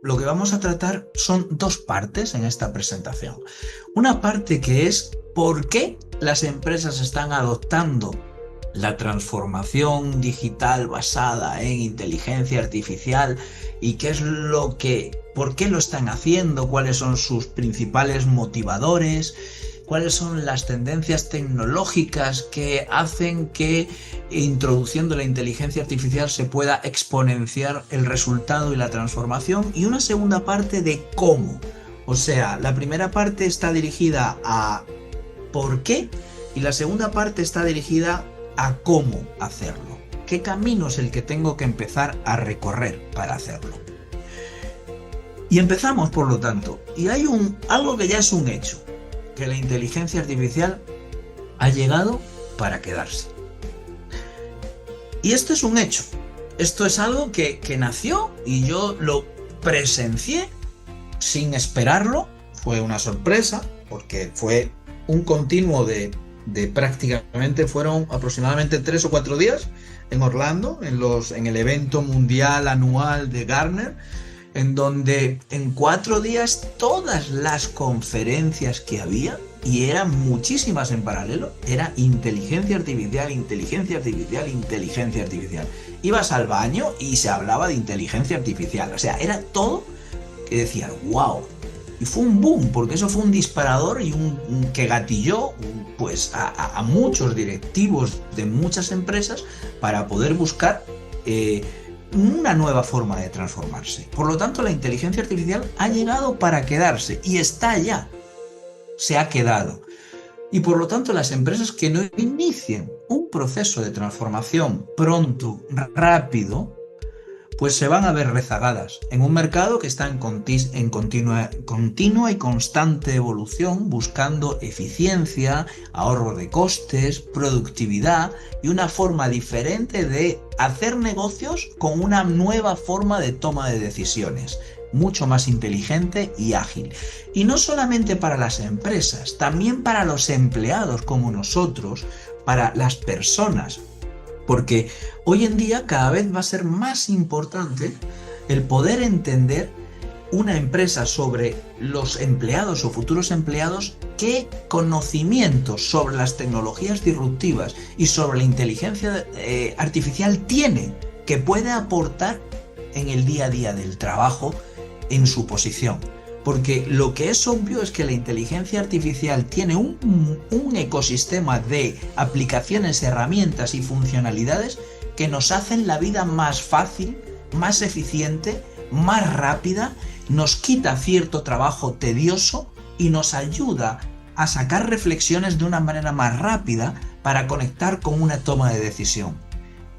lo que vamos a tratar son dos partes en esta presentación. Una parte que es por qué las empresas están adoptando la transformación digital basada en inteligencia artificial y por qué lo están haciendo, cuáles son sus principales motivadores, cuáles son las tendencias tecnológicas que hacen que introduciendo la inteligencia artificial se pueda exponenciar el resultado y la transformación, y una segunda parte de cómo. O sea, la primera parte está dirigida a por qué y la segunda parte está dirigida a cómo hacerlo. ¿Qué camino es el que tengo que empezar a recorrer para hacerlo? Y empezamos, por lo tanto, y hay algo que ya es un hecho, que la inteligencia artificial ha llegado para quedarse. Y esto es un hecho. Esto es algo que nació y yo lo presencié sin esperarlo. Fue una sorpresa porque fue un continuo de prácticamente, fueron aproximadamente 3 o 4 días en Orlando, en el evento mundial anual de Gartner, en donde en 4 días todas las conferencias que había, y eran muchísimas en paralelo, era inteligencia artificial, inteligencia artificial, inteligencia artificial. Ibas al baño y se hablaba de inteligencia artificial, o sea, era todo que decías, wow. Y fue un boom, porque eso fue un disparador y que gatilló pues, a muchos directivos de muchas empresas para poder buscar una nueva forma de transformarse. Por lo tanto, la inteligencia artificial ha llegado para quedarse y está ya. Se ha quedado. Y por lo tanto, las empresas que no inicien un proceso de transformación pronto, rápido, pues se van a ver rezagadas en un mercado que está en continua y constante evolución, buscando eficiencia, ahorro de costes, productividad y una forma diferente de hacer negocios con una nueva forma de toma de decisiones, mucho más inteligente y ágil. Y no solamente para las empresas, también para los empleados como nosotros, para las personas. Porque hoy en día cada vez va a ser más importante el poder entender una empresa sobre los empleados o futuros empleados, qué conocimientos sobre las tecnologías disruptivas y sobre la inteligencia artificial tiene, que puede aportar en el día a día del trabajo en su posición. Porque lo que es obvio es que la inteligencia artificial tiene un ecosistema de aplicaciones, herramientas y funcionalidades que nos hacen la vida más fácil, más eficiente, más rápida, nos quita cierto trabajo tedioso y nos ayuda a sacar reflexiones de una manera más rápida para conectar con una toma de decisión.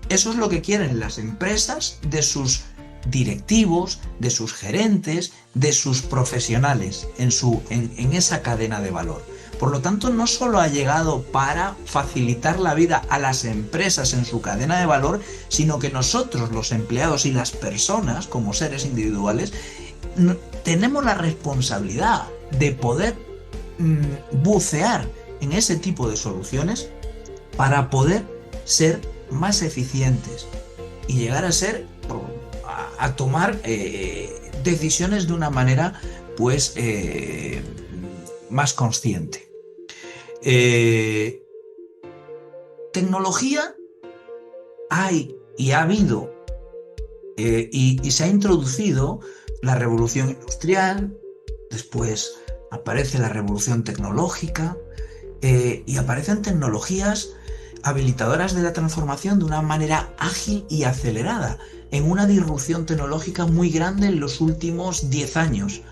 Eso es lo que quieren las empresas de sus directivos, de sus gerentes, de sus profesionales en esa cadena de valor. Por lo tanto, no solo ha llegado para facilitar la vida a las empresas en su cadena de valor, sino que nosotros, los empleados y las personas, como seres individuales, tenemos la responsabilidad de poder bucear en ese tipo de soluciones para poder ser más eficientes y llegar a tomar decisiones de una manera pues más consciente. Tecnología hay y ha habido y se ha introducido la revolución industrial, después aparece la revolución tecnológica y aparecen tecnologías habilitadoras de la transformación de una manera ágil y acelerada, en una disrupción tecnológica muy grande en los últimos 10 años.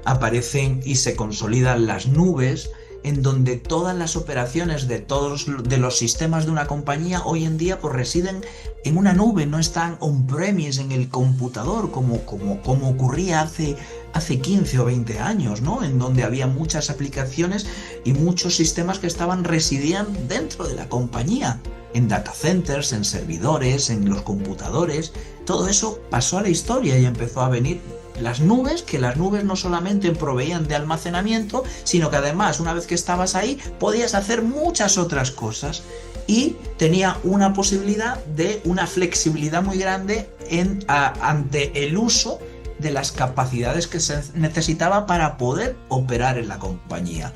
Aparecen y se consolidan las nubes, en donde todas las operaciones de todos los sistemas de una compañía hoy en día pues residen en una nube, no están on-premise en el computador como ocurría hace 15 o 20 años, ¿no? En donde había muchas aplicaciones y muchos sistemas que residían dentro de la compañía, en data centers, en servidores, en los computadores. Todo eso pasó a la historia y empezó a venir las nubes, que las nubes no solamente proveían de almacenamiento, sino que además, una vez que estabas ahí, podías hacer muchas otras cosas y tenía una posibilidad de una flexibilidad muy grande ante el uso de las capacidades que se necesitaba para poder operar en la compañía.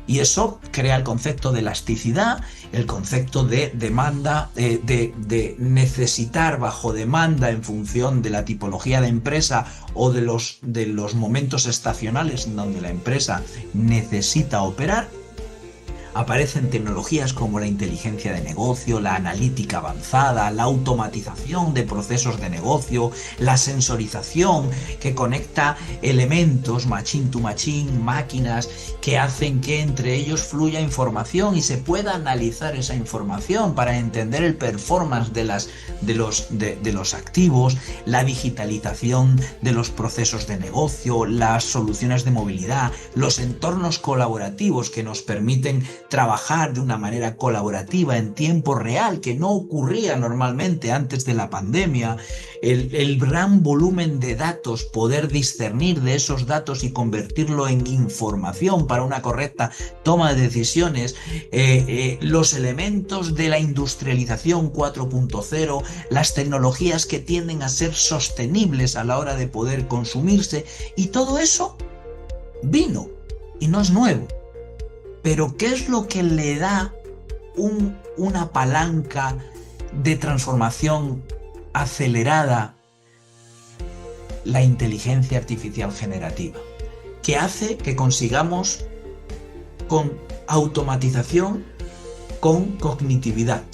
Y eso crea el concepto de elasticidad, el concepto de demanda, de necesitar bajo demanda en función de la tipología de empresa o de los momentos estacionales en donde la empresa necesita operar. Aparecen tecnologías como la inteligencia de negocio, la analítica avanzada, la automatización de procesos de negocio, la sensorización que conecta elementos machine to machine, máquinas que hacen que entre ellos fluya información y se pueda analizar esa información para entender el performance de los activos, la digitalización de los procesos de negocio, las soluciones de movilidad, los entornos colaborativos que nos permiten trabajar de una manera colaborativa en tiempo real, que no ocurría normalmente antes de la pandemia, el gran volumen de datos, poder discernir de esos datos y convertirlo en información para una correcta toma de decisiones, los elementos de la industrialización 4.0, las tecnologías que tienden a ser sostenibles a la hora de poder consumirse, y todo eso vino y no es nuevo. Pero ¿qué es lo que le da una palanca de transformación acelerada? La inteligencia artificial generativa, que hace que consigamos con automatización, con cognitividad,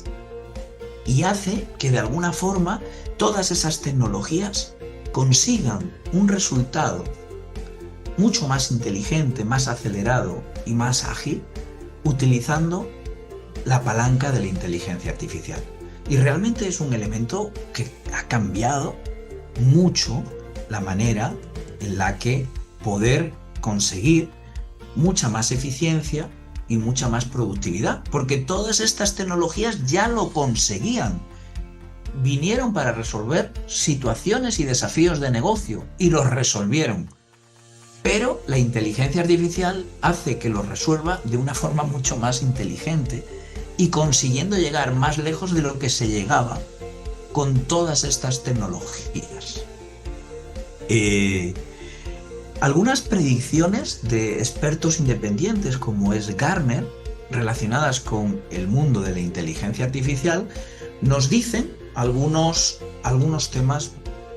y hace que de alguna forma todas esas tecnologías consigan un resultado mucho más inteligente, más acelerado y más ágil, utilizando la palanca de la inteligencia artificial. Y realmente es un elemento que ha cambiado mucho la manera en la que poder conseguir mucha más eficiencia y mucha más productividad, porque todas estas tecnologías ya lo conseguían. Vinieron para resolver situaciones y desafíos de negocio y los resolvieron. Pero la inteligencia artificial hace que lo resuelva de una forma mucho más inteligente y consiguiendo llegar más lejos de lo que se llegaba con todas estas tecnologías. Algunas predicciones de expertos independientes como es Gartner, relacionadas con el mundo de la inteligencia artificial, nos dicen algunos temas,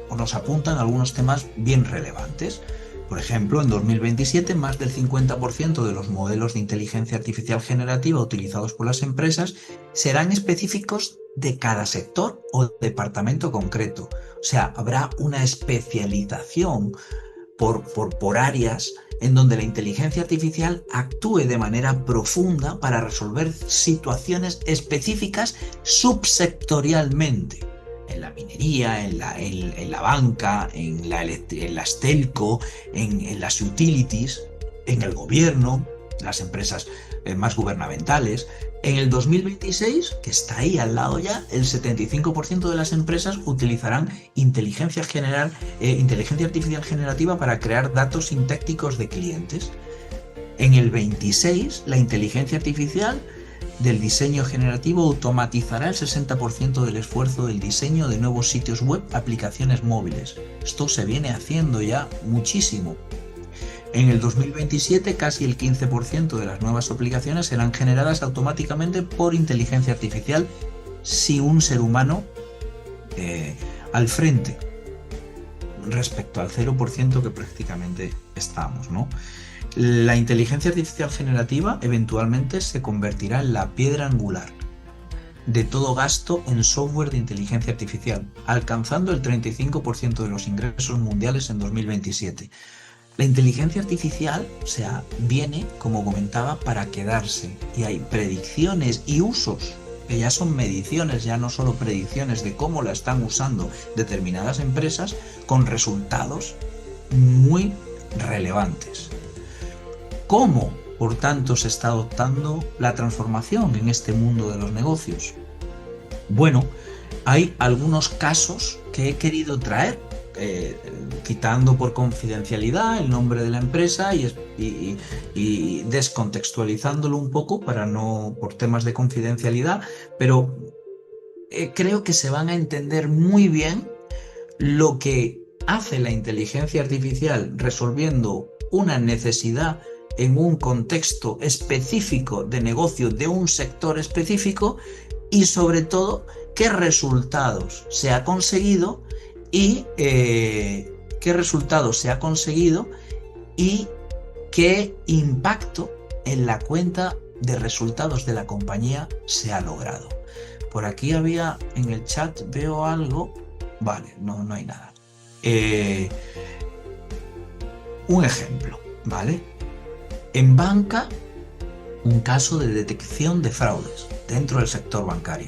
o nos apuntan algunos temas bien relevantes. Por ejemplo, en 2027 más del 50% de los modelos de inteligencia artificial generativa utilizados por las empresas serán específicos de cada sector o departamento concreto. O sea, habrá una especialización por áreas en donde la inteligencia artificial actúe de manera profunda para resolver situaciones específicas subsectorialmente. En la minería, en la banca, en las telco, en las utilities, en el gobierno, las empresas más gubernamentales. En el 2026, que está ahí al lado ya, el 75% de las empresas utilizarán inteligencia artificial generativa para crear datos sintácticos de clientes. En el 26, la inteligencia artificial del diseño generativo automatizará el 60% del esfuerzo del diseño de nuevos sitios web, aplicaciones móviles. Esto se viene haciendo ya muchísimo. En el 2027, casi el 15% de las nuevas aplicaciones serán generadas automáticamente por inteligencia artificial sin un ser humano al frente, respecto al 0% que prácticamente estamos, ¿no? La inteligencia artificial generativa eventualmente se convertirá en la piedra angular de todo gasto en software de inteligencia artificial, alcanzando el 35% de los ingresos mundiales en 2027. La inteligencia artificial, viene, como comentaba, para quedarse, y hay predicciones y usos que ya son mediciones, ya no solo predicciones de cómo la están usando determinadas empresas, con resultados muy relevantes. ¿Cómo, por tanto, se está adoptando la transformación en este mundo de los negocios? Bueno, hay algunos casos que he querido traer, quitando por confidencialidad el nombre de la empresa y descontextualizándolo un poco por temas de confidencialidad, pero creo que se van a entender muy bien lo que hace la inteligencia artificial resolviendo una necesidad en un contexto específico de negocio de un sector específico y sobre todo qué resultados se ha conseguido y qué impacto en la cuenta de resultados de la compañía se ha logrado. Por aquí había en el chat, veo algo. Vale, no hay nada. Un ejemplo, ¿vale? En banca, un caso de detección de fraudes dentro del sector bancario,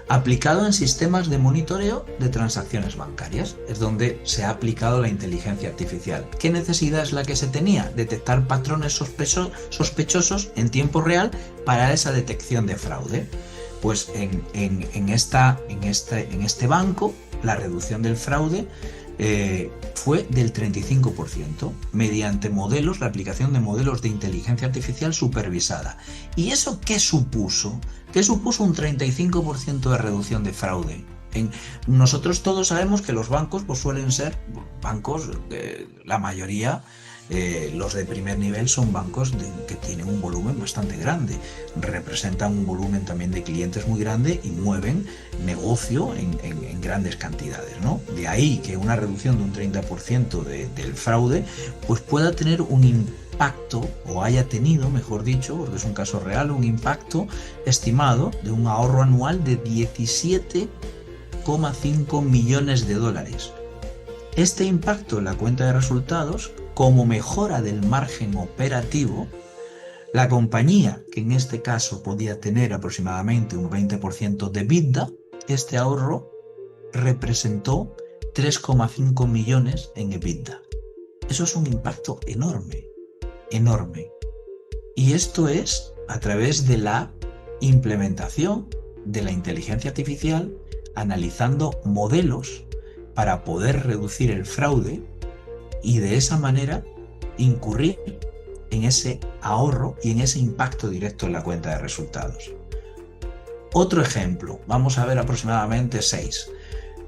aplicado en sistemas de monitoreo de transacciones bancarias. Es donde se ha aplicado la inteligencia artificial. ¿Qué necesidad es la que se tenía? Detectar patrones sospechosos en tiempo real para esa detección de fraude. Pues en este banco, la reducción del fraude fue del 35% mediante modelos, la aplicación de modelos de inteligencia artificial supervisada. ¿Y eso qué supuso? ¿Qué supuso un 35% de reducción de fraude? Nosotros todos sabemos que los bancos pues, suelen ser bancos, la mayoría, los de primer nivel son bancos que tienen un volumen bastante grande, representan un volumen también de clientes muy grande y mueven negocio en grandes cantidades, ¿no? De ahí que una reducción de un 30% del fraude pues pueda tener un impacto, o haya tenido, mejor dicho, porque es un caso real, un impacto estimado de un ahorro anual de 17,5 millones de dólares. Este impacto en la cuenta de resultados, como mejora del margen operativo, la compañía, que en este caso podía tener aproximadamente un 20% de EBITDA, este ahorro representó 3,5 millones en EBITDA. Eso es un impacto enorme, enorme. Y esto es a través de la implementación de la inteligencia artificial, analizando modelos para poder reducir el fraude y de esa manera incurrir en ese ahorro y en ese impacto directo en la cuenta de resultados. Otro ejemplo, vamos a ver aproximadamente 6.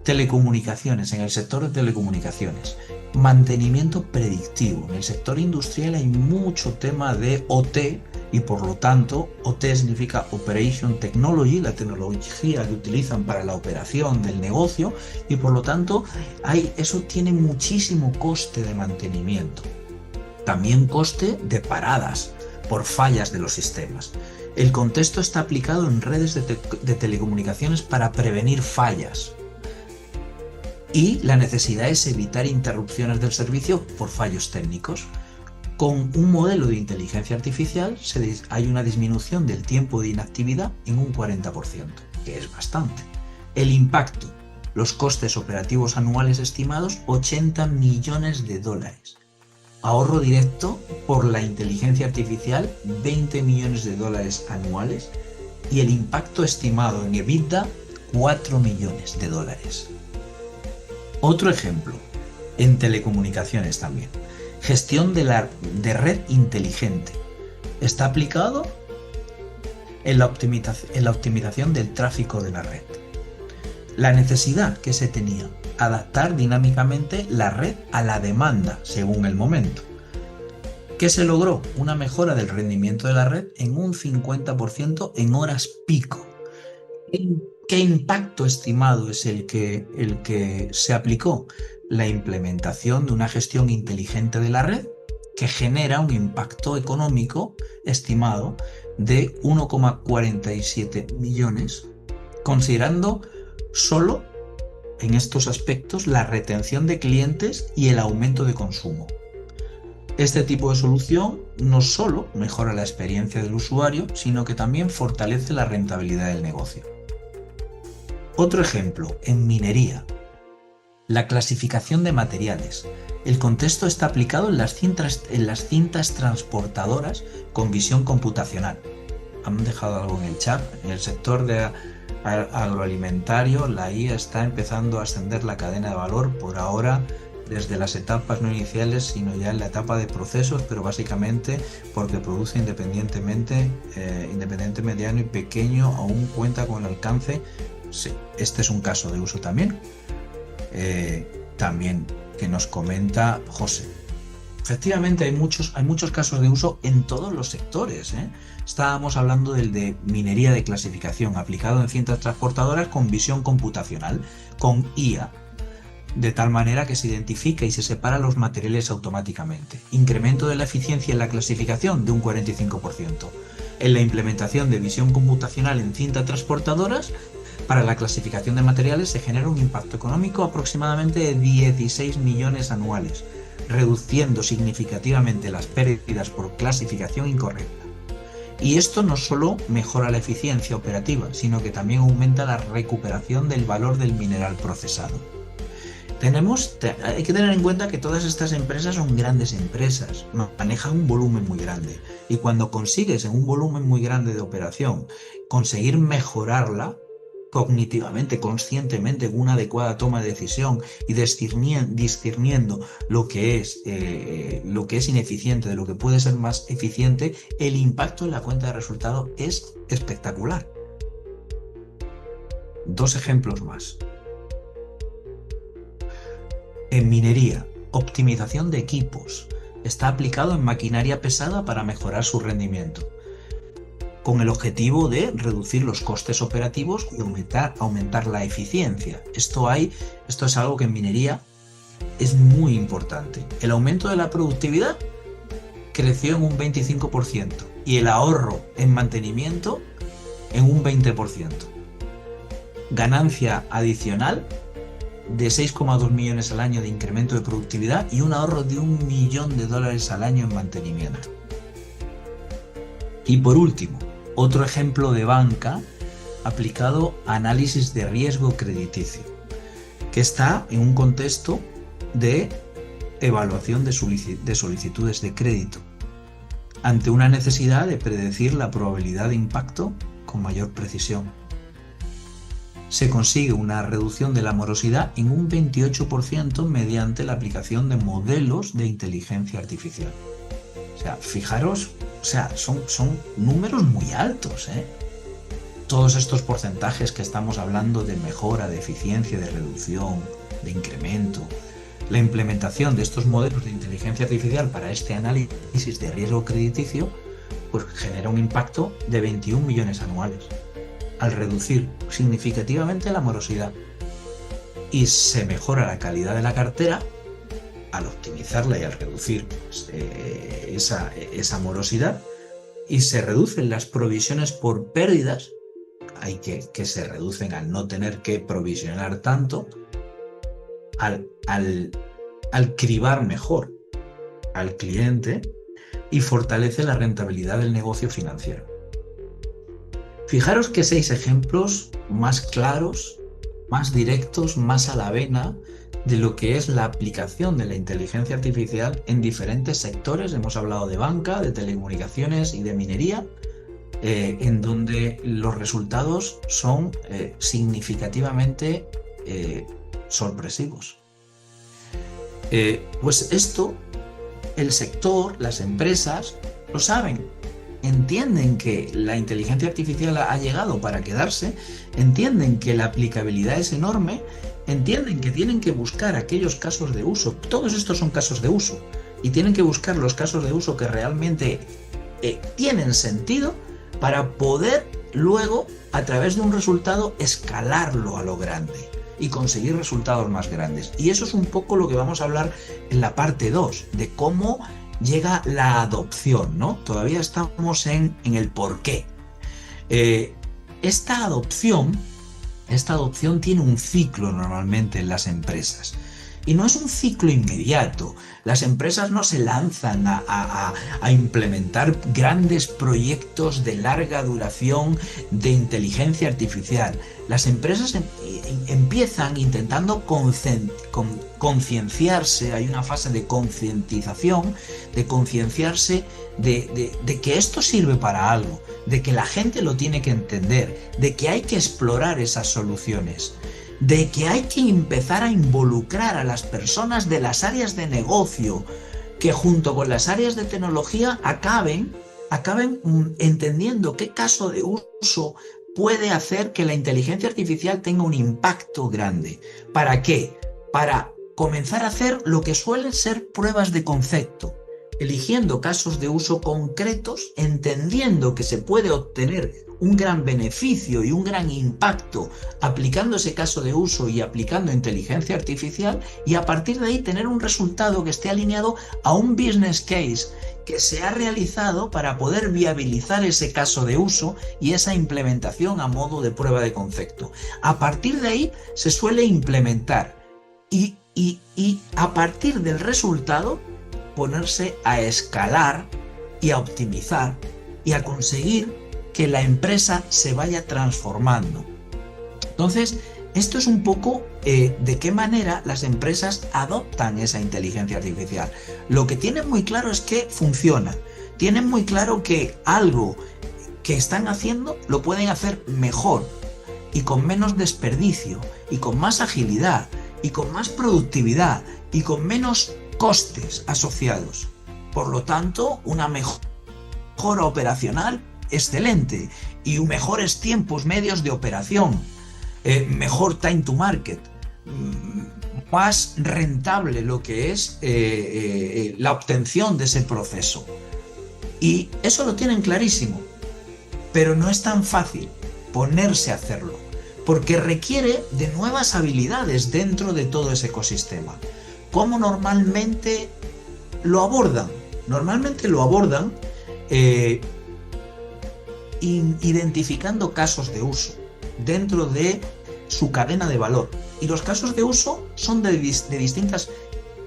Telecomunicaciones, en el sector de telecomunicaciones. Mantenimiento predictivo. En el sector industrial hay mucho tema de OT y por lo tanto OT significa Operation Technology, la tecnología que utilizan para la operación del negocio, y por lo tanto eso tiene muchísimo coste de mantenimiento. También coste de paradas por fallas de los sistemas. El contexto está aplicado en redes de telecomunicaciones para prevenir fallas. Y la necesidad es evitar interrupciones del servicio por fallos técnicos. Con un modelo de inteligencia artificial hay una disminución del tiempo de inactividad en un 40%, que es bastante. El impacto, los costes operativos anuales estimados, 80 millones de dólares. Ahorro directo por la inteligencia artificial, 20 millones de dólares anuales. Y el impacto estimado en EBITDA, 4 millones de dólares. Otro ejemplo, en telecomunicaciones también. Gestión de red inteligente. Está aplicado en la optimización del tráfico de la red. La necesidad que se tenía, adaptar dinámicamente la red a la demanda según el momento. ¿Qué se logró? Una mejora del rendimiento de la red en un 50% en horas pico. ¿Qué impacto estimado es el que se aplicó? La implementación de una gestión inteligente de la red que genera un impacto económico estimado de 1,47 millones, considerando solo en estos aspectos la retención de clientes y el aumento de consumo. Este tipo de solución no solo mejora la experiencia del usuario, sino que también fortalece la rentabilidad del negocio. Otro ejemplo, en minería. La clasificación de materiales. El contexto está aplicado en las cintas transportadoras con visión computacional. Han dejado algo en el chat. En el sector agroalimentario, la IA está empezando a ascender la cadena de valor por ahora desde las etapas no iniciales, sino ya en la etapa de procesos, pero básicamente porque produce independiente, mediano y pequeño, aún cuenta con el alcance. Sí, este es un caso de uso también. También que nos comenta José. Efectivamente, hay muchos casos de uso en todos los sectores, ¿eh? Estábamos hablando del de minería de clasificación aplicado en cintas transportadoras con visión computacional, con IA, de tal manera que se identifica y se separa los materiales automáticamente. Incremento de la eficiencia en la clasificación de un 45%. En la implementación de visión computacional en cintas transportadoras, para la clasificación de materiales se genera un impacto económico aproximadamente de 16 millones anuales, reduciendo significativamente las pérdidas por clasificación incorrecta. Y esto no solo mejora la eficiencia operativa, sino que también aumenta la recuperación del valor del mineral procesado. Hay que tener en cuenta que todas estas empresas son grandes empresas, manejan un volumen muy grande, y cuando consigues en un volumen muy grande de operación conseguir mejorarla cognitivamente, conscientemente, con una adecuada toma de decisión y discerniendo lo que es ineficiente de lo que puede ser más eficiente, el impacto en la cuenta de resultado es espectacular. Dos ejemplos más. En minería, optimización de equipos. Está aplicado en maquinaria pesada para mejorar su rendimiento, con el objetivo de reducir los costes operativos y aumentar la eficiencia. Esto es algo que en minería es muy importante. El aumento de la productividad creció en un 25% y el ahorro en mantenimiento en un 20%. Ganancia adicional de 6,2 millones al año de incremento de productividad y un ahorro de $1 millón al año en mantenimiento. Y por último, otro ejemplo de banca aplicado a análisis de riesgo crediticio, que está en un contexto de evaluación de solicitudes de crédito, ante una necesidad de predecir la probabilidad de impacto con mayor precisión. Se consigue una reducción de la morosidad en un 28% mediante la aplicación de modelos de inteligencia artificial. O sea, fijaros, son números muy altos, ¿eh? Todos estos porcentajes que estamos hablando de mejora, de eficiencia, de reducción, de incremento, la implementación de estos modelos de inteligencia artificial para este análisis de riesgo crediticio, pues genera un impacto de 21 millones anuales, al reducir significativamente la morosidad, y se mejora la calidad de la cartera al optimizarla y al reducir esa morosidad, y se reducen las provisiones por pérdidas, que se reducen al no tener que provisionar tanto, al cribar mejor al cliente, y fortalece la rentabilidad del negocio financiero. Fijaros que 6 ejemplos más claros, más directos, más a la vena de lo que es la aplicación de la inteligencia artificial en diferentes sectores. Hemos hablado de banca, de telecomunicaciones y de minería, en donde los resultados son significativamente sorpresivos. Pues esto, el sector, las empresas, lo saben. Entienden que la inteligencia artificial ha llegado para quedarse, entienden que la aplicabilidad es enorme, entienden que tienen que buscar aquellos casos de uso. Todos estos son casos de uso, y tienen que buscar los casos de uso que realmente tienen sentido para poder luego, a través de un resultado, escalarlo a lo grande y conseguir resultados más grandes. Y eso es un poco lo que vamos a hablar en la parte 2, de cómo llega la adopción, ¿no? Todavía estamos en el por qué. Esta adopción tiene un ciclo normalmente en las empresas. Y no es un ciclo inmediato. Las empresas no se lanzan a implementar grandes proyectos de larga duración de inteligencia artificial. Las empresas empiezan intentando concienciarse. Hay una fase de concientización, de concienciarse de que esto sirve para algo, de que la gente lo tiene que entender, de que hay que explorar esas soluciones, de que hay que empezar a involucrar a las personas de las áreas de negocio, que junto con las áreas de tecnología acaben entendiendo qué caso de uso puede hacer que la inteligencia artificial tenga un impacto grande. ¿Para qué? Para comenzar a hacer lo que suelen ser pruebas de concepto, eligiendo casos de uso concretos, entendiendo que se puede obtener un gran beneficio y un gran impacto aplicando ese caso de uso y aplicando inteligencia artificial, y a partir de ahí tener un resultado que esté alineado a un business case que se ha realizado para poder viabilizar ese caso de uso y esa implementación a modo de prueba de concepto. A partir de ahí se suele implementar y a partir del resultado ponerse a escalar y a optimizar y a conseguir que la empresa se vaya transformando. Entonces, esto es un poco de qué manera las empresas adoptan esa inteligencia artificial. Lo que tienen muy claro es que funciona. Tienen muy claro que algo que están haciendo lo pueden hacer mejor y con menos desperdicio y con más agilidad y con más productividad y con menos costes asociados. Por lo tanto, una mejora operacional excelente y mejores tiempos medios de operación, mejor time to market, más rentable lo que es la obtención de ese proceso. Y eso lo tienen clarísimo, pero no es tan fácil ponerse a hacerlo, porque requiere de nuevas habilidades dentro de todo ese ecosistema. ¿Cómo normalmente lo abordan? Normalmente lo abordan identificando casos de uso dentro de su cadena de valor. Y los casos de uso son de distintas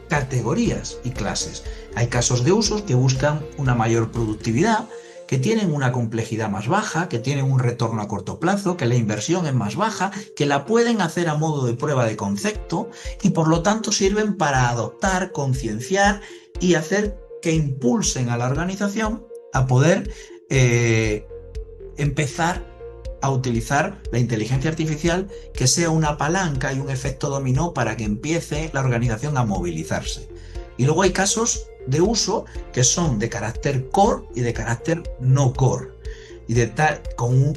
categorías y clases. Hay casos de uso que buscan una mayor productividad, que tienen una complejidad más baja, que tienen un retorno a corto plazo, que la inversión es más baja, que la pueden hacer a modo de prueba de concepto y por lo tanto sirven para adoptar, concienciar y hacer que impulsen a la organización a poder empezar a utilizar la inteligencia artificial, que sea una palanca y un efecto dominó para que empiece la organización a movilizarse. Y luego hay casos de uso que son de carácter core y de carácter no core, y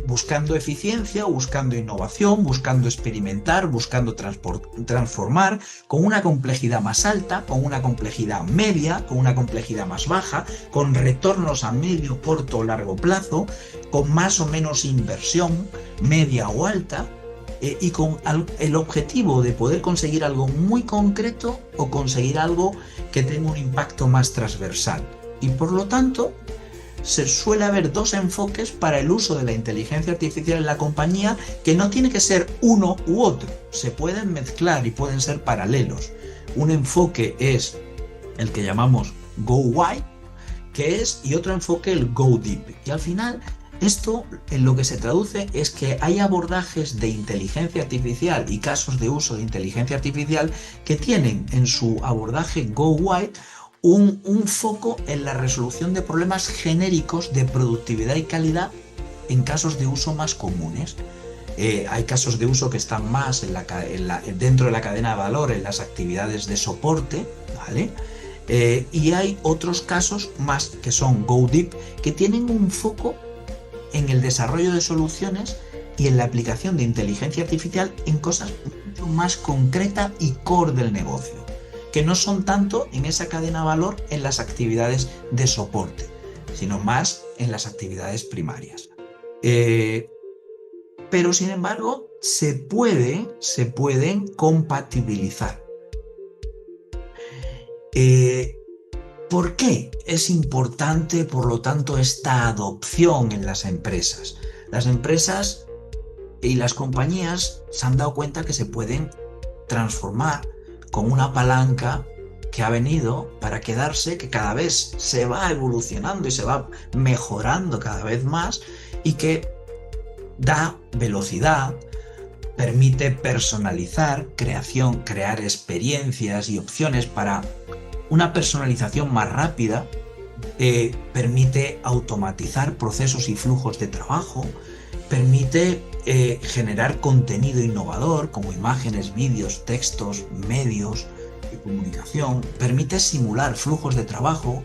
buscando eficiencia, buscando innovación, buscando experimentar, buscando transformar, con una complejidad más alta, con una complejidad media, con una complejidad más baja, con retornos a medio, corto o largo plazo, con más o menos inversión, media o alta, y con el objetivo de poder conseguir algo muy concreto o conseguir algo que tenga un impacto más transversal. Y por lo tanto, se suele haber dos enfoques para el uso de la inteligencia artificial en la compañía, que no tiene que ser uno u otro, se pueden mezclar y pueden ser paralelos. Un enfoque es el que llamamos Go Wide, y otro enfoque el Go Deep. Y al final, esto en lo que se traduce es que hay abordajes de inteligencia artificial y casos de uso de inteligencia artificial que tienen en su abordaje Go Wide un foco en la resolución de problemas genéricos de productividad y calidad en casos de uso más comunes. Hay casos de uso que están más dentro de la cadena de valor, en las actividades de soporte, ¿vale? Y hay otros casos más que son Go Deep, que tienen un foco en el desarrollo de soluciones y en la aplicación de inteligencia artificial en cosas mucho más concretas y core del negocio, que no son tanto en esa cadena de valor en las actividades de soporte, sino más en las actividades primarias. Pero sin embargo, se pueden compatibilizar. ¿Por qué es importante, por lo tanto, esta adopción en las empresas? Las empresas y las compañías se han dado cuenta que se pueden transformar con una palanca que ha venido para quedarse, que cada vez se va evolucionando y se va mejorando cada vez más, y que da velocidad, permite personalizar, crear experiencias y opciones para una personalización más rápida, permite automatizar procesos y flujos de trabajo, permite generar contenido innovador como imágenes, vídeos, textos, medios de comunicación, permite simular flujos de trabajo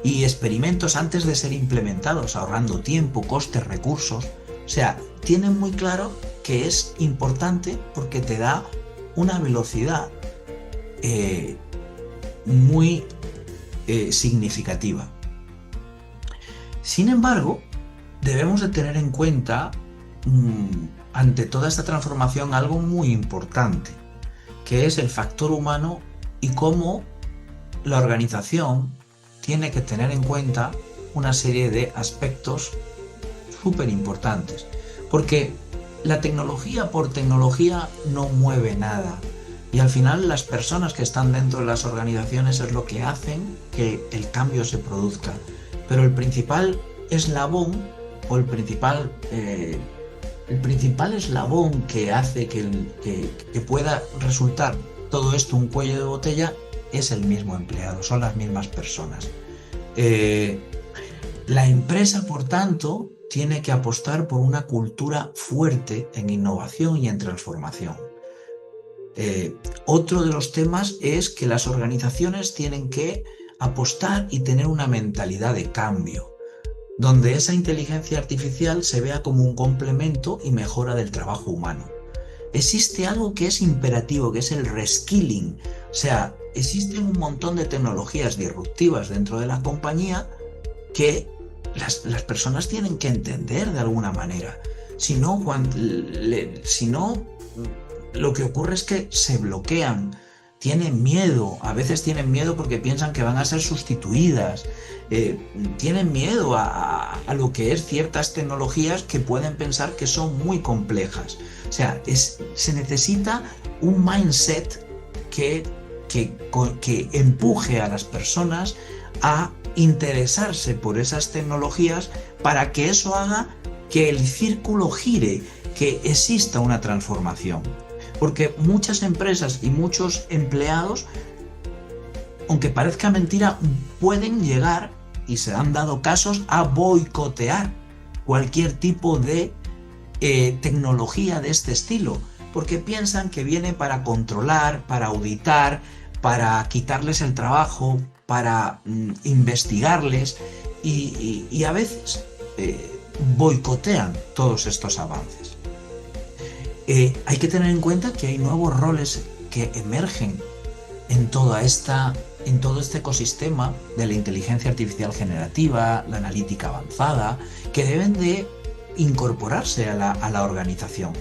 y experimentos antes de ser implementados, ahorrando tiempo, costes, recursos. O sea, tienen muy claro que es importante porque te da una velocidad eh, muy significativa. Sin embargo, debemos de tener en cuenta, ante toda esta transformación, algo muy importante, que es el factor humano y cómo la organización tiene que tener en cuenta una serie de aspectos súper importantes. Porque la tecnología por tecnología no mueve nada. Y al final las personas que están dentro de las organizaciones es lo que hacen que el cambio se produzca. Pero el principal eslabón o el principal eslabón que hace que pueda resultar todo esto un cuello de botella es el mismo empleado, son las mismas personas. La empresa, por tanto, tiene que apostar por una cultura fuerte en innovación y en transformación. Otro de los temas es que las organizaciones tienen que apostar y tener una mentalidad de cambio, donde esa inteligencia artificial se vea como un complemento y mejora del trabajo humano. Existe algo que es imperativo, que es el reskilling. O sea, existen un montón de tecnologías disruptivas dentro de la compañía que las personas tienen que entender de alguna manera. Si no, lo que ocurre es que se bloquean, tienen miedo, a veces tienen miedo porque piensan que van a ser sustituidas, tienen miedo a lo que es ciertas tecnologías que pueden pensar que son muy complejas. O sea, se necesita un mindset que empuje a las personas a interesarse por esas tecnologías para que eso haga que el círculo gire, que exista una transformación. Porque muchas empresas y muchos empleados, aunque parezca mentira, pueden llegar, y se han dado casos, a boicotear cualquier tipo de tecnología de este estilo, porque piensan que viene para controlar, para auditar, para quitarles el trabajo, para investigarles y a veces boicotean todos estos avances. Hay que tener en cuenta que hay nuevos roles que emergen en todo este ecosistema de la inteligencia artificial generativa, la analítica avanzada, que deben de incorporarse a la organización.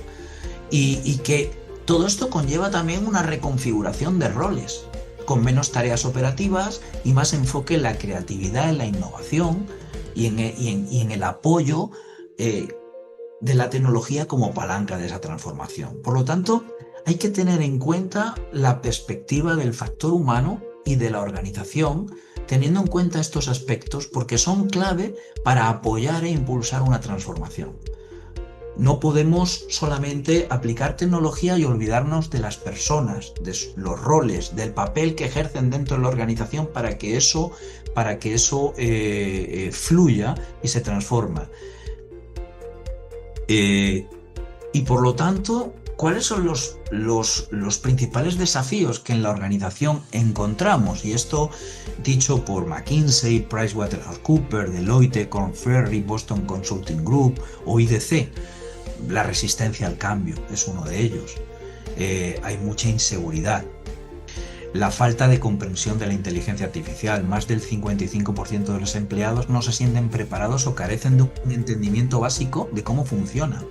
Y que todo esto conlleva también una reconfiguración de roles, con menos tareas operativas y más enfoque en la creatividad, en la innovación y en el apoyo de la tecnología como palanca de esa transformación. Por lo tanto, hay que tener en cuenta la perspectiva del factor humano y de la organización, teniendo en cuenta estos aspectos porque son clave para apoyar e impulsar una transformación. No podemos solamente aplicar tecnología y olvidarnos de las personas, de los roles, del papel que ejercen dentro de la organización para que eso fluya y se transforma. Y por lo tanto, ¿cuáles son los principales desafíos que en la organización encontramos? Y esto dicho por McKinsey, PricewaterhouseCoopers, Deloitte, Korn Ferry, Boston Consulting Group o IDC. La resistencia al cambio es uno de ellos. Hay mucha inseguridad. La falta de comprensión de la inteligencia artificial. Más del 55% de los empleados no se sienten preparados o carecen de un entendimiento básico de cómo funciona.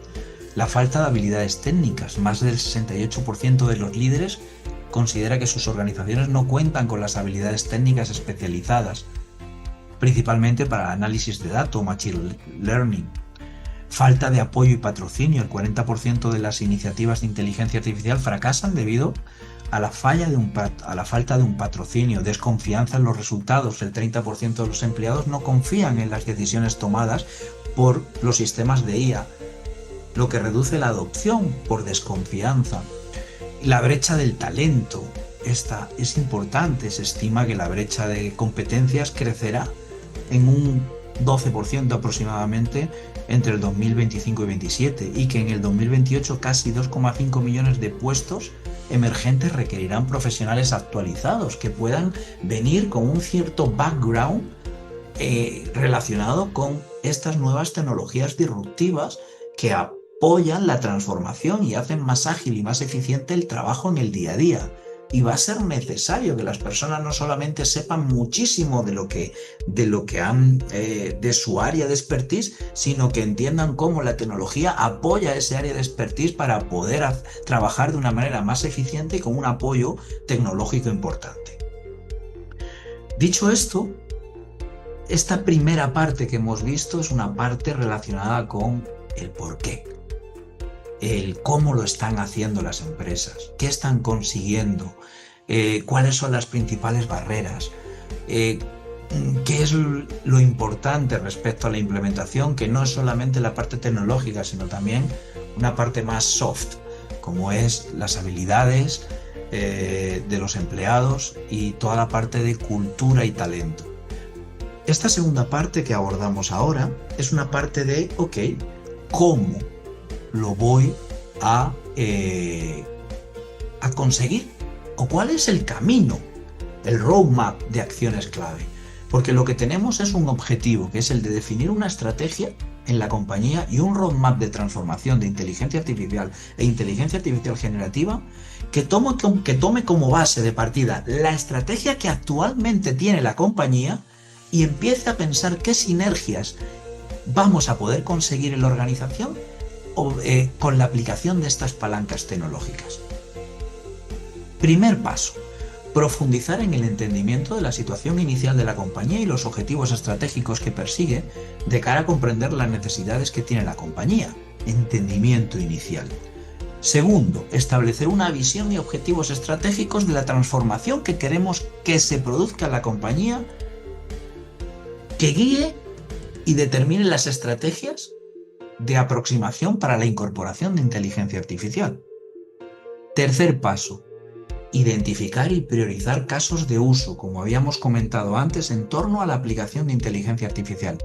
La falta de habilidades técnicas. Más del 68% de los líderes considera que sus organizaciones no cuentan con las habilidades técnicas especializadas, principalmente para análisis de datos o machine learning. Falta de apoyo y patrocinio. El 40% de las iniciativas de inteligencia artificial fracasan debido a la falta de un patrocinio. Desconfianza en los resultados. El 30% de los empleados no confían en las decisiones tomadas por los sistemas de IA, lo que reduce la adopción por desconfianza. La brecha del talento. Esta es importante. Se estima que la brecha de competencias crecerá en un 12% aproximadamente entre el 2025 y 2027 y que en el 2028 casi 2,5 millones de puestos emergentes requerirán profesionales actualizados que puedan venir con un cierto background relacionado con estas nuevas tecnologías disruptivas que apoyan la transformación y hacen más ágil y más eficiente el trabajo en el día a día. y va a ser necesario que las personas no solamente sepan muchísimo de su área de expertise, sino que entiendan cómo la tecnología apoya ese área de expertise para poder trabajar de una manera más eficiente y con un apoyo tecnológico importante. Dicho esto, esta primera parte que hemos visto es una parte relacionada con el por qué, el cómo lo están haciendo las empresas, qué están consiguiendo, cuáles son las principales barreras, qué es lo importante respecto a la implementación, que no es solamente la parte tecnológica, sino también una parte más soft, como es las habilidades de los empleados y toda la parte de cultura y talento. Esta segunda parte que abordamos ahora es una parte de, ok, ¿cómo lo voy a conseguir? ¿O cuál es el camino, el roadmap de acciones clave? Porque lo que tenemos es un objetivo, que es el de definir una estrategia en la compañía y un roadmap de transformación de inteligencia artificial e inteligencia artificial generativa que tome como base de partida la estrategia que actualmente tiene la compañía y empiece a pensar qué sinergias vamos a poder conseguir en la organización con la aplicación de estas palancas tecnológicas. Primer paso: profundizar en el entendimiento de la situación inicial de la compañía y los objetivos estratégicos que persigue de cara a comprender las necesidades que tiene la compañía. Entendimiento inicial. Segundo, establecer una visión y objetivos estratégicos de la transformación que queremos que se produzca en la compañía, que guíe y determine las estrategias de aproximación para la incorporación de inteligencia artificial. Tercer paso: identificar y priorizar casos de uso, como habíamos comentado antes, en torno a la aplicación de inteligencia artificial.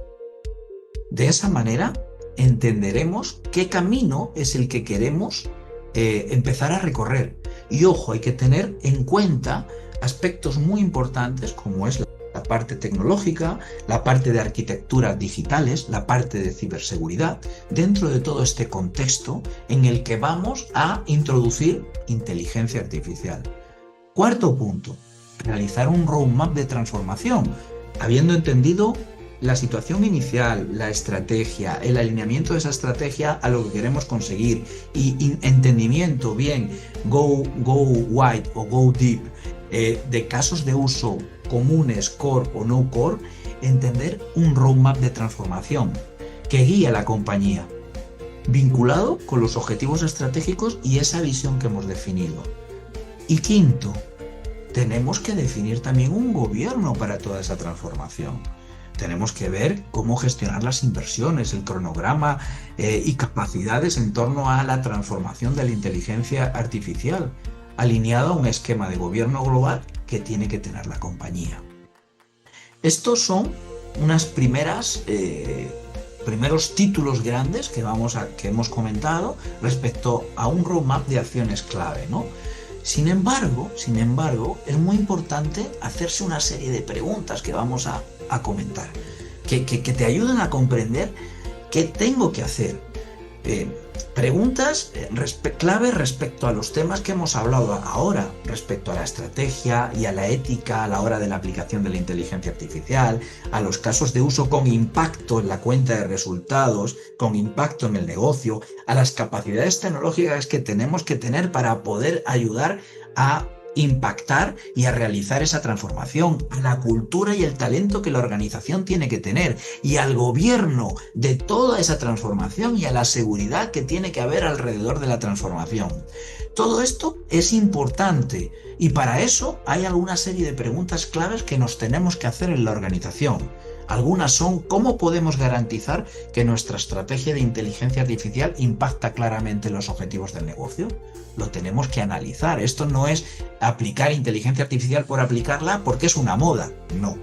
De esa manera entenderemos qué camino es el que queremos empezar a recorrer. Y ojo, hay que tener en cuenta aspectos muy importantes como es la parte tecnológica, la parte de arquitecturas digitales, la parte de ciberseguridad, dentro de todo este contexto en el que vamos a introducir inteligencia artificial. Cuarto punto: realizar un roadmap de transformación, habiendo entendido la situación inicial, la estrategia, el alineamiento de esa estrategia a lo que queremos conseguir y entendimiento bien go wide o go deep de casos de uso comunes, core o no core, entender un roadmap de transformación que guíe a la compañía, vinculado con los objetivos estratégicos y esa visión que hemos definido. Y quinto, tenemos que definir también un gobierno para toda esa transformación. Tenemos que ver cómo gestionar las inversiones, el cronograma y capacidades en torno a la transformación de la inteligencia artificial, alineado a un esquema de gobierno global que tiene que tener la compañía. Estos son unas primeros títulos grandes que hemos comentado respecto a un roadmap de acciones clave, ¿no? Sin embargo, es muy importante hacerse una serie de preguntas que vamos a comentar, que te ayuden a comprender qué tengo que hacer. Preguntas clave respecto a los temas que hemos hablado ahora, respecto a la estrategia y a la ética a la hora de la aplicación de la inteligencia artificial, a los casos de uso con impacto en la cuenta de resultados, con impacto en el negocio, a las capacidades tecnológicas que tenemos que tener para poder ayudar a impactar y a realizar esa transformación, a la cultura y el talento que la organización tiene que tener y al gobierno de toda esa transformación y a la seguridad que tiene que haber alrededor de la transformación. Todo esto es importante y para eso hay alguna serie de preguntas claves que nos tenemos que hacer en la organización. Algunas son: ¿cómo podemos garantizar que nuestra estrategia de inteligencia artificial impacta claramente los objetivos del negocio? Lo tenemos que analizar. Esto no es aplicar inteligencia artificial por aplicarla porque es una moda. No.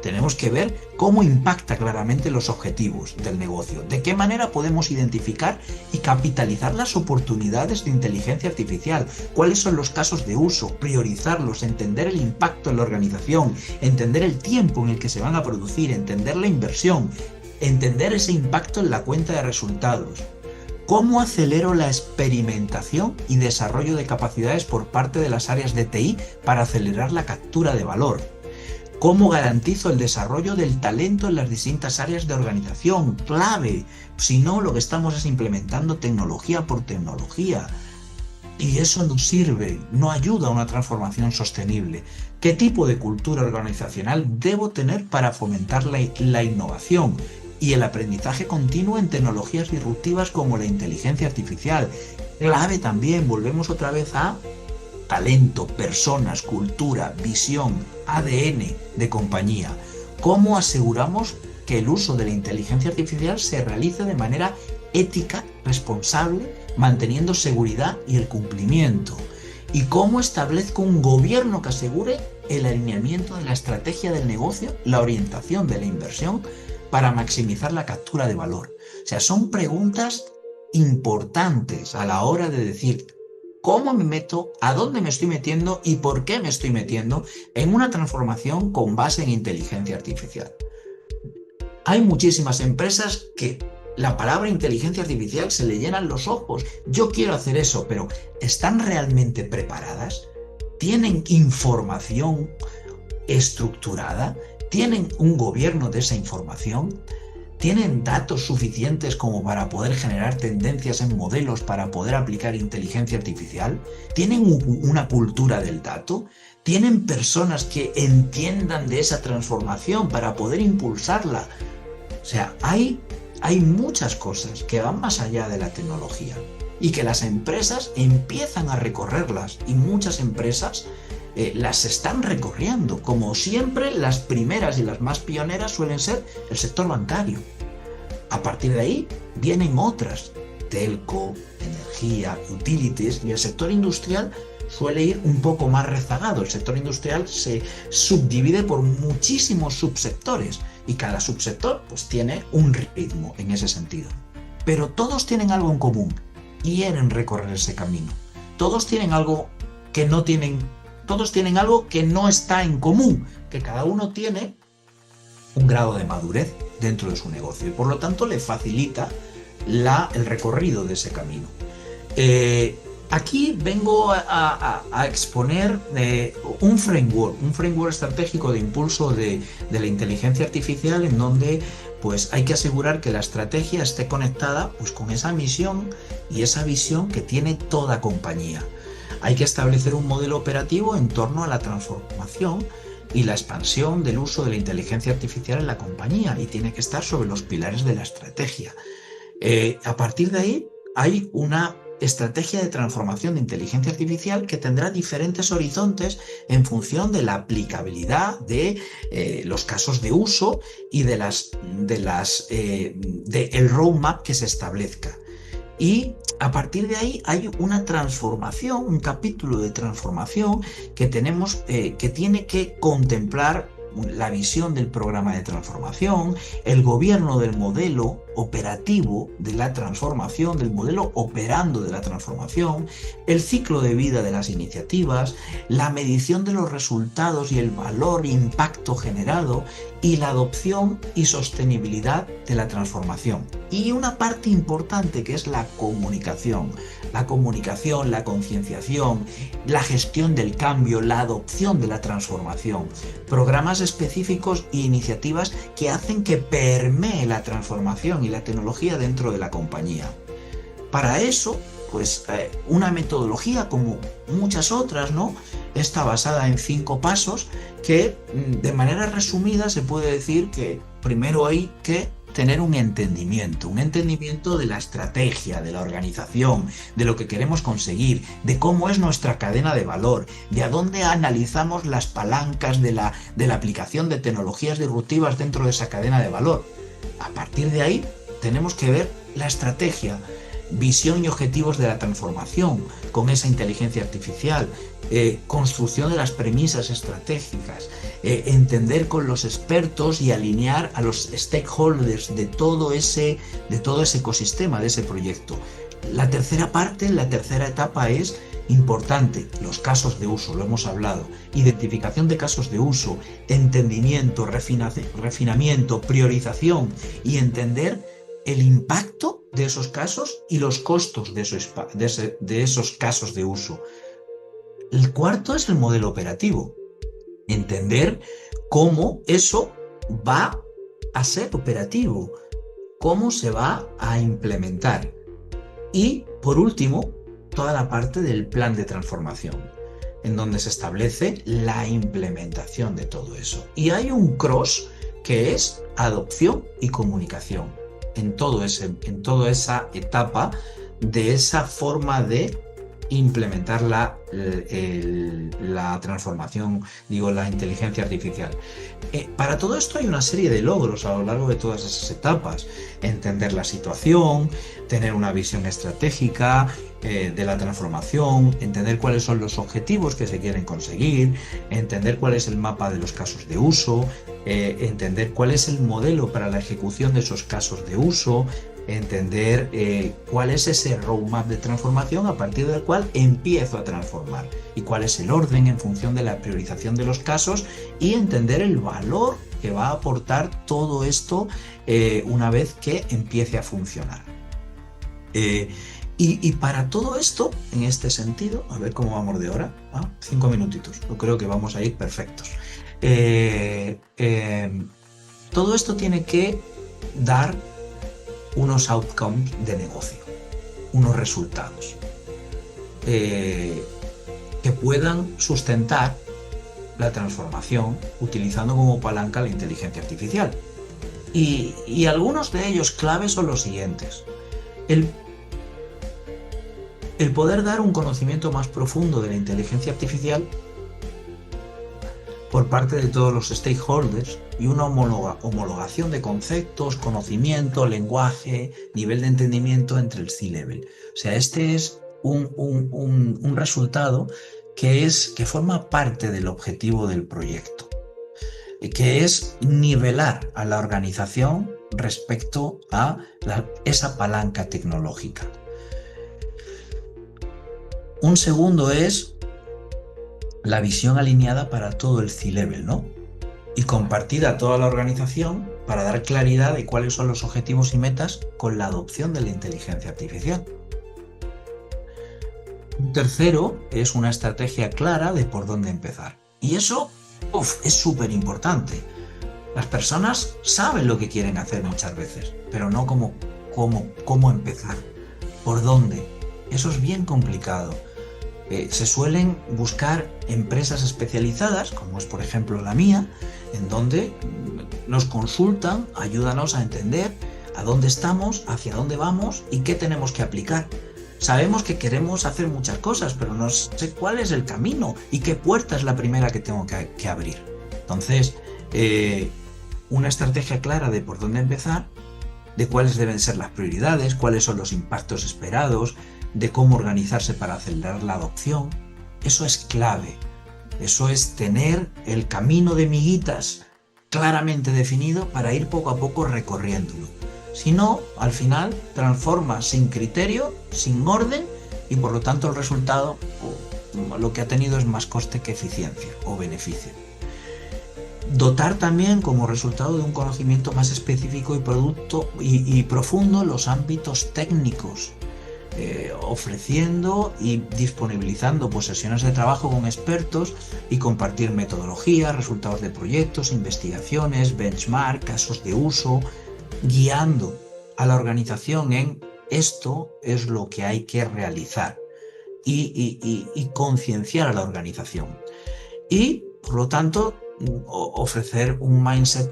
Tenemos que ver cómo impacta claramente los objetivos del negocio, de qué manera podemos identificar y capitalizar las oportunidades de inteligencia artificial, cuáles son los casos de uso, priorizarlos, entender el impacto en la organización, entender el tiempo en el que se van a producir, entender la inversión, entender ese impacto en la cuenta de resultados. ¿Cómo acelero la experimentación y desarrollo de capacidades por parte de las áreas de TI para acelerar la captura de valor? ¿Cómo garantizo el desarrollo del talento en las distintas áreas de organización? Clave. Si no, lo que estamos es implementando tecnología por tecnología. Y eso no sirve, no ayuda a una transformación sostenible. ¿Qué tipo de cultura organizacional debo tener para fomentar la innovación y el aprendizaje continuo en tecnologías disruptivas como la inteligencia artificial? Clave también, volvemos otra vez a talento, personas, cultura, visión, ADN de compañía. ¿Cómo aseguramos que el uso de la inteligencia artificial se realice de manera ética, responsable, manteniendo seguridad y el cumplimiento? ¿Y cómo establezco un gobierno que asegure el alineamiento de la estrategia del negocio, la orientación de la inversión para maximizar la captura de valor? O sea, son preguntas importantes a la hora de decir cómo me meto, a dónde me estoy metiendo y por qué me estoy metiendo en una transformación con base en inteligencia artificial. Hay muchísimas empresas que la palabra inteligencia artificial se le llenan los ojos. Yo quiero hacer eso, pero ¿están realmente preparadas? ¿Tienen información estructurada? ¿Tienen un gobierno de esa información? ¿Tienen datos suficientes como para poder generar tendencias en modelos para poder aplicar inteligencia artificial? ¿Tienen una cultura del dato? ¿Tienen personas que entiendan de esa transformación para poder impulsarla? O sea, hay muchas cosas que van más allá de la tecnología y que las empresas empiezan a recorrerlas, y muchas empresas las están recorriendo. Como siempre, las primeras y las más pioneras suelen ser el sector bancario. A partir de ahí vienen otras, telco, energía, utilities, y el sector industrial suele ir un poco más rezagado. El sector industrial se subdivide por muchísimos subsectores y cada subsector pues tiene un ritmo en ese sentido. Pero todos tienen algo en común, quieren recorrer ese camino. Todos tienen algo que no está en común, que cada uno tiene un grado de madurez dentro de su negocio y por lo tanto le facilita el recorrido de ese camino. Aquí vengo a exponer un framework estratégico de impulso de la inteligencia artificial, en donde pues hay que asegurar que la estrategia esté conectada pues con esa misión y esa visión que tiene toda compañía. Hay que establecer un modelo operativo en torno a la transformación y la expansión del uso de la inteligencia artificial en la compañía, y tiene que estar sobre los pilares de la estrategia. A partir de ahí hay una estrategia de transformación de inteligencia artificial que tendrá diferentes horizontes en función de la aplicabilidad de los casos de uso y del roadmap que se establezca. Y a partir de ahí hay una transformación, un capítulo de transformación que tiene que contemplar la visión del programa de transformación, el gobierno del modelo operativo de la transformación, del modelo operando de la transformación, el ciclo de vida de las iniciativas, la medición de los resultados y el valor e impacto generado, y la adopción y sostenibilidad de la transformación. Y una parte importante que es la comunicación, la concienciación, la gestión del cambio, la adopción de la transformación, programas específicos e iniciativas que hacen que permee la transformación y la tecnología dentro de la compañía. Para eso, pues una metodología como muchas otras, ¿no?, está basada en 5 pasos que, de manera resumida, se puede decir que primero hay que tener un entendimiento de la estrategia, de la organización, de lo que queremos conseguir, de cómo es nuestra cadena de valor, de a dónde analizamos las palancas de la aplicación de tecnologías disruptivas dentro de esa cadena de valor. A partir de ahí tenemos que ver la estrategia, visión y objetivos de la transformación con esa inteligencia artificial, construcción de las premisas estratégicas, entender con los expertos y alinear a los stakeholders de todo ese ecosistema, de ese proyecto. La tercera etapa es importante, los casos de uso, lo hemos hablado, identificación de casos de uso, entendimiento, refinamiento, priorización y entender el impacto de esos casos y los costos de esos casos de uso. El cuarto es el modelo operativo. Entender cómo eso va a ser operativo, cómo se va a implementar. Y, por último, toda la parte del plan de transformación, en donde se establece la implementación de todo eso. Y hay un cross que es adopción y comunicación en toda esa etapa de esa forma de implementar la transformación, la inteligencia artificial. Para todo esto hay una serie de logros a lo largo de todas esas etapas. Entender la situación, tener una visión estratégica de la transformación, entender cuáles son los objetivos que se quieren conseguir, entender cuál es el mapa de los casos de uso, entender cuál es el modelo para la ejecución de esos casos de uso, entender cuál es ese roadmap de transformación a partir del cual empiezo a transformar y cuál es el orden en función de la priorización de los casos y entender el valor que va a aportar todo esto una vez que empiece a funcionar. Y para todo esto, en este sentido, a ver cómo vamos de hora, 5 minutitos, yo creo que vamos a ir perfectos. Todo esto tiene que dar unos outcomes de negocio, unos resultados que puedan sustentar la transformación utilizando como palanca la inteligencia artificial. Y algunos de ellos claves son los siguientes. El poder dar un conocimiento más profundo de la inteligencia artificial por parte de todos los stakeholders y una homologación de conceptos, conocimiento, lenguaje, nivel de entendimiento entre el C-level. O sea, este es un resultado que forma parte del objetivo del proyecto, que es nivelar a la organización respecto a esa palanca tecnológica. Un segundo es la visión alineada para todo el C-level, ¿no? Y compartida a toda la organización para dar claridad de cuáles son los objetivos y metas con la adopción de la inteligencia artificial. Un tercero es una estrategia clara de por dónde empezar. Y eso es súper importante. Las personas saben lo que quieren hacer muchas veces, pero no cómo empezar, por dónde. Eso es bien complicado. Se suelen buscar empresas especializadas, como es por ejemplo la mía, en donde nos consultan, ayúdanos a entender a dónde estamos, hacia dónde vamos y qué tenemos que aplicar. Sabemos que queremos hacer muchas cosas, pero no sé cuál es el camino y qué puerta es la primera que tengo que abrir. Entonces, una estrategia clara de por dónde empezar, de cuáles deben ser las prioridades, cuáles son los impactos esperados, de cómo organizarse para acelerar la adopción. Eso es clave. Eso es tener el camino de miguitas claramente definido para ir poco a poco recorriéndolo. Si no, al final transforma sin criterio, sin orden y por lo tanto el resultado lo que ha tenido es más coste que eficiencia o beneficio. Dotar también como resultado de un conocimiento más específico y profundo los ámbitos técnicos, ofreciendo y disponibilizando sesiones de trabajo con expertos y compartir metodologías, resultados de proyectos, investigaciones, benchmark, casos de uso, guiando a la organización en esto es lo que hay que realizar y concienciar a la organización. Y, por lo tanto, ofrecer un mindset,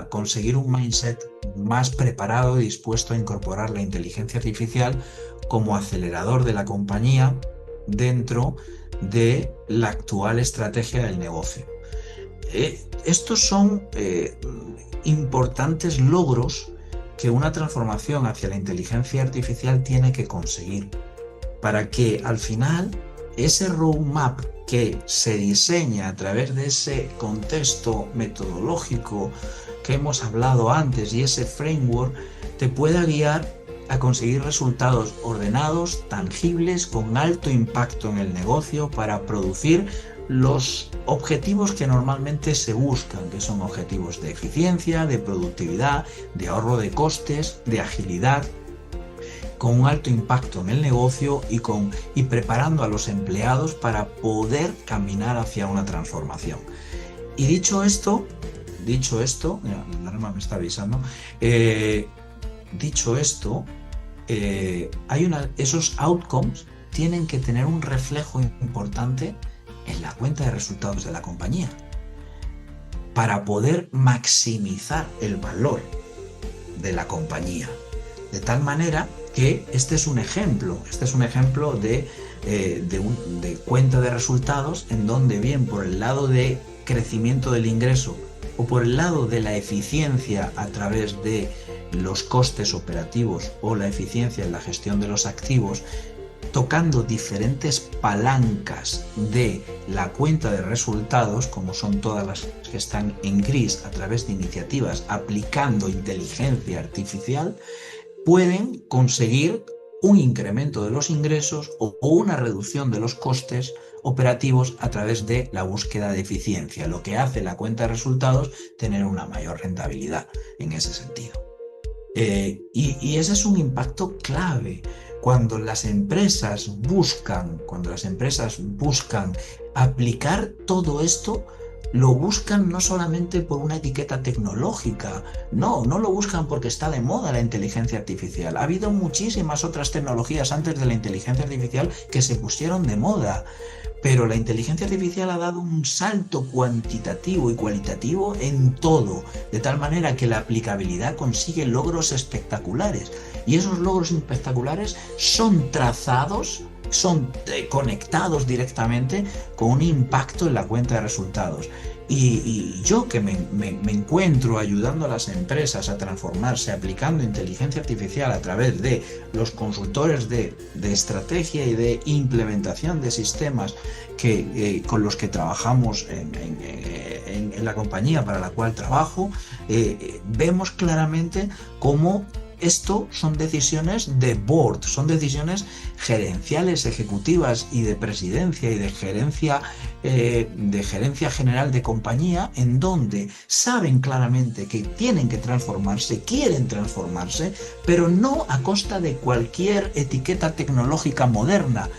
conseguir un mindset más preparado y dispuesto a incorporar la inteligencia artificial como acelerador de la compañía dentro de la actual estrategia del negocio. Estos son importantes logros que una transformación hacia la inteligencia artificial tiene que conseguir para que al final ese roadmap que se diseña a través de ese contexto metodológico que hemos hablado antes y ese framework te pueda guiar a conseguir resultados ordenados, tangibles, con alto impacto en el negocio para producir los objetivos que normalmente se buscan, que son objetivos de eficiencia, de productividad, de ahorro de costes, de agilidad, con un alto impacto en el negocio y preparando a los empleados para poder caminar hacia una transformación. Y dicho esto, mira, la alarma me está avisando, dicho esto, esos outcomes tienen que tener un reflejo importante en la cuenta de resultados de la compañía para poder maximizar el valor de la compañía. De tal manera que este es un ejemplo de cuenta de resultados en donde bien por el lado de crecimiento del ingreso o por el lado de la eficiencia a través de los costes operativos o la eficiencia en la gestión de los activos, tocando diferentes palancas de la cuenta de resultados, como son todas las que están en gris, a través de iniciativas aplicando inteligencia artificial, pueden conseguir un incremento de los ingresos o una reducción de los costes operativos a través de la búsqueda de eficiencia, lo que hace la cuenta de resultados tener una mayor rentabilidad en ese sentido. Y ese es un impacto clave. Cuando las empresas buscan aplicar todo esto, lo buscan no solamente por una etiqueta tecnológica, no lo buscan porque está de moda la inteligencia artificial. Ha habido muchísimas otras tecnologías antes de la inteligencia artificial que se pusieron de moda, pero la inteligencia artificial ha dado un salto cuantitativo y cualitativo en todo, de tal manera que la aplicabilidad consigue logros espectaculares. Y esos logros espectaculares son trazados, son conectados directamente con un impacto en la cuenta de resultados. Y yo que me encuentro ayudando a las empresas a transformarse, aplicando inteligencia artificial a través de los consultores de estrategia y de implementación de sistemas con los que trabajamos en la compañía para la cual trabajo, vemos claramente cómo esto son decisiones de board, son decisiones gerenciales, ejecutivas y de presidencia y de gerencia general de compañía, en donde saben claramente que tienen que transformarse, quieren transformarse, pero no a costa de cualquier etiqueta tecnológica moderna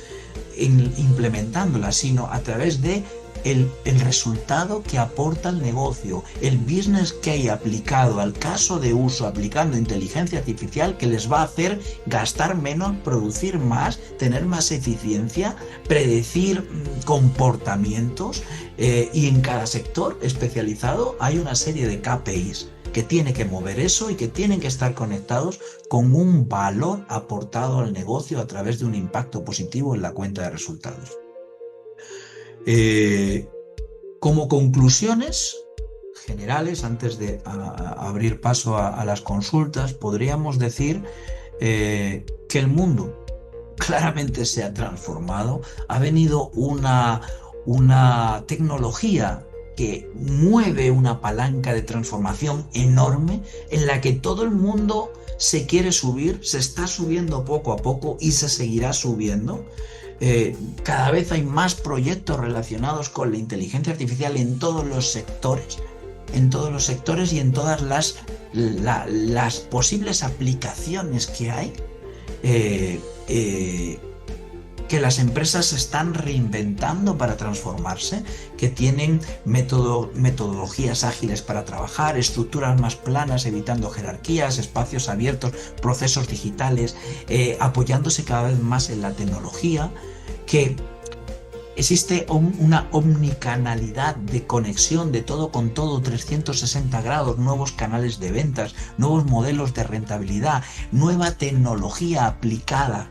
implementándola, sino a través de el resultado que aporta el negocio, el business case aplicado al caso de uso, aplicando inteligencia artificial que les va a hacer gastar menos, producir más, tener más eficiencia, predecir comportamientos, y en cada sector especializado hay una serie de KPIs que tiene que mover eso y que tienen que estar conectados con un valor aportado al negocio a través de un impacto positivo en la cuenta de resultados. Como conclusiones generales, antes de abrir paso a las consultas, podríamos decir que el mundo claramente se ha transformado. Ha venido una tecnología que mueve una palanca de transformación enorme en la que todo el mundo se quiere subir, se está subiendo poco a poco y se seguirá subiendo. Cada vez hay más proyectos relacionados con la inteligencia artificial en todos los sectores y en todas las posibles aplicaciones que hay, que las empresas se están reinventando para transformarse, que tienen metodologías ágiles para trabajar, estructuras más planas, evitando jerarquías, espacios abiertos, procesos digitales, apoyándose cada vez más en la tecnología, que existe una omnicanalidad de conexión de todo con todo, 360 grados, nuevos canales de ventas, nuevos modelos de rentabilidad, nueva tecnología aplicada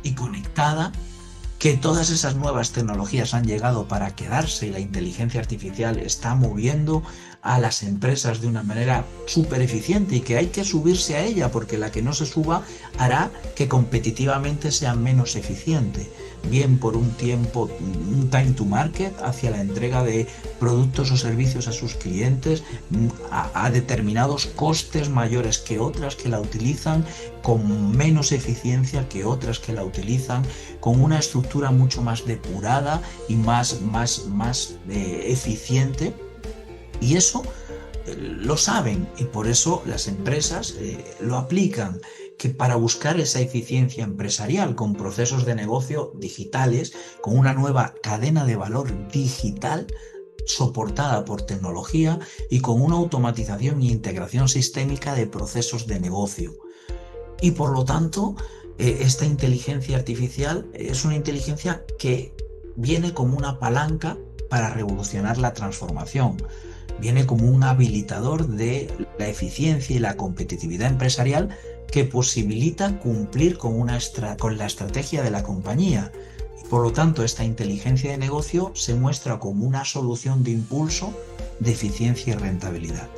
y conectada, que todas esas nuevas tecnologías han llegado para quedarse y la inteligencia artificial está moviendo a las empresas de una manera súper eficiente y que hay que subirse a ella, porque la que no se suba hará que competitivamente sea menos eficiente. bien por un tiempo, un time to market hacia la entrega de productos o servicios a sus clientes a determinados costes mayores que otras que la utilizan, con menos eficiencia que otras que la utilizan, con una estructura mucho más depurada y más eficiente. Y eso lo saben, y por eso las empresas lo aplican, que para buscar esa eficiencia empresarial con procesos de negocio digitales, con una nueva cadena de valor digital soportada por tecnología y con una automatización e integración sistémica de procesos de negocio. Y por lo tanto, esta inteligencia artificial es una inteligencia que viene como una palanca para revolucionar la transformación. Viene como un habilitador de la eficiencia y la competitividad empresarial que posibilita cumplir con la estrategia de la compañía. Y por lo tanto, esta inteligencia de negocio se muestra como una solución de impulso de eficiencia y rentabilidad.